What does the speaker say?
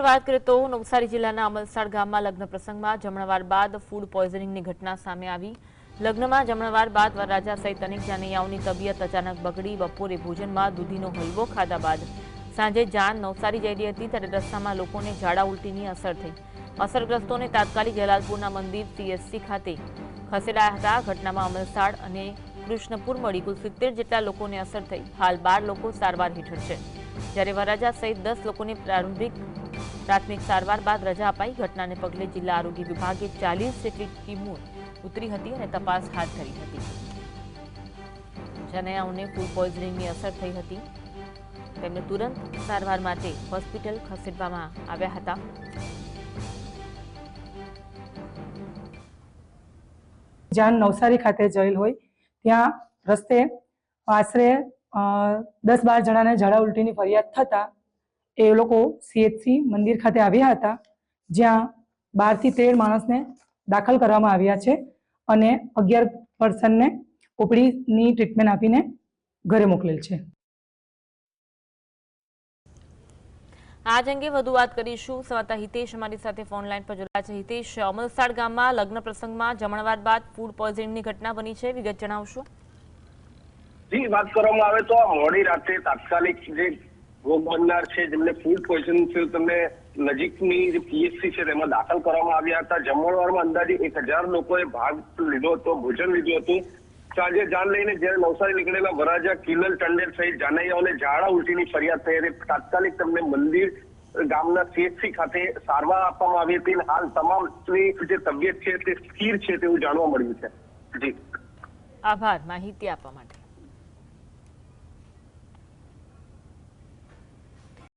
વાત કરીએ તો નવસારી જિલ્લાના અમલસાડ ગામમાં લગ્ન પ્રસંગમાં જમણવાર બાદ ફૂડ પોઈઝનિંગની ઘટના સામે આવી। લગ્નમાં જમણવાર બાદ વરરાજા સહિત અનેક જાનૈયાઓની તબિયત અચાનક બગડી। બપોરે ભોજનમાં દૂધીનો હલવો ખાધા બાદ સાંજે જાન નવસારી જઈ રહી હતી ત્યારે રસ્તામાં લોકોને ઝાડા ઉલટીની અસર થઈ। અસરગ્રસ્તોને તાત્કાલિક જલાલપુરના મંદિર CHC ખાતે ખસેડાયા હતા। ઘટનામાં અમલસાડ અને કૃષ્ણપુર મળી કુલ 70 જેટલા લોકોને અસર થઈ। હાલ 12 લોકો સારવાર હેઠળ છે, જ્યારે વરરાજા સહિત 10 લોકોને પ્રાથમિક સારવાર બાદ રજા અપાઈ। ઘટનાને પગલે જિલ્લા આરોગ્ય વિભાગે 40 જેટલી ટીમો ઉતરી હતી અને તપાસ હાથ ધરી હતી। જાનૈયાઓને ફૂડ પોઈઝનિંગની અસર થઈ હતી, તેમને તુરંત સારવાર માટે હોસ્પિટલ ખસેડવામાં આવ્યા હતા। જાન નવસારી ખાતે જયેલ હોય ત્યાં રસ્તે આશરે 10-12 જણાને ઝાડા ઉલટીની ફરિયાદ થતા એ લોકો CHC મંદિર ખાતે આવ્યા હતા, જ્યાં 12 થી 13 માણસને દાખલ કરવામાં આવ્યા છે અને 11 પર્સનને ઓપીડીની ટ્રીટમેન્ટ આપીને ઘરે મોકલેલ છે। આજ અંગે વધુ વાત કરીશું। સંવાદદાતા હિતેશ અમારી સાથે ફોન લાઈન પર જોડાયા છે। હિતેશ, અમલસાડ ગામમાં લગ્ન પ્રસંગમાં જમણવાર બાદ ફૂડ પોઈઝનિંગની ઘટના બની છે, વિગત જણાવશો? જી, વાત કરવામાં આવે તો મોડી રાતે તાત્કાલિક જે ભોગ બનનાર છે જેમને ફૂડ પોઈઝન થયું તેમને નજીકની જે CHC છે તેમાં દાખલ કરવામાં આવ્યા હતા। જમણવારમાં અંદાજે 1000 લોકોએ ભાગ લીધો હતો, ભોજન લીધું હતું। સાંજે જાન લઈને જ્યારે નવસારી નીકળેલા વરરાજા કિલ્લર ટંડેલ સહિત જાનૈયાઓને ઝાડા ઉલટીની ફરિયાદ થઈ હતી। તાત્કાલિક તેમને મંદિર ગામના CHC ખાતે સારવાર આપવામાં આવી હતી। હાલ તમામની જે તબિયત છે તે સ્થિર છે તેવું જાણવા મળ્યું છે। જી, આભાર માહિતી આપવા માટે।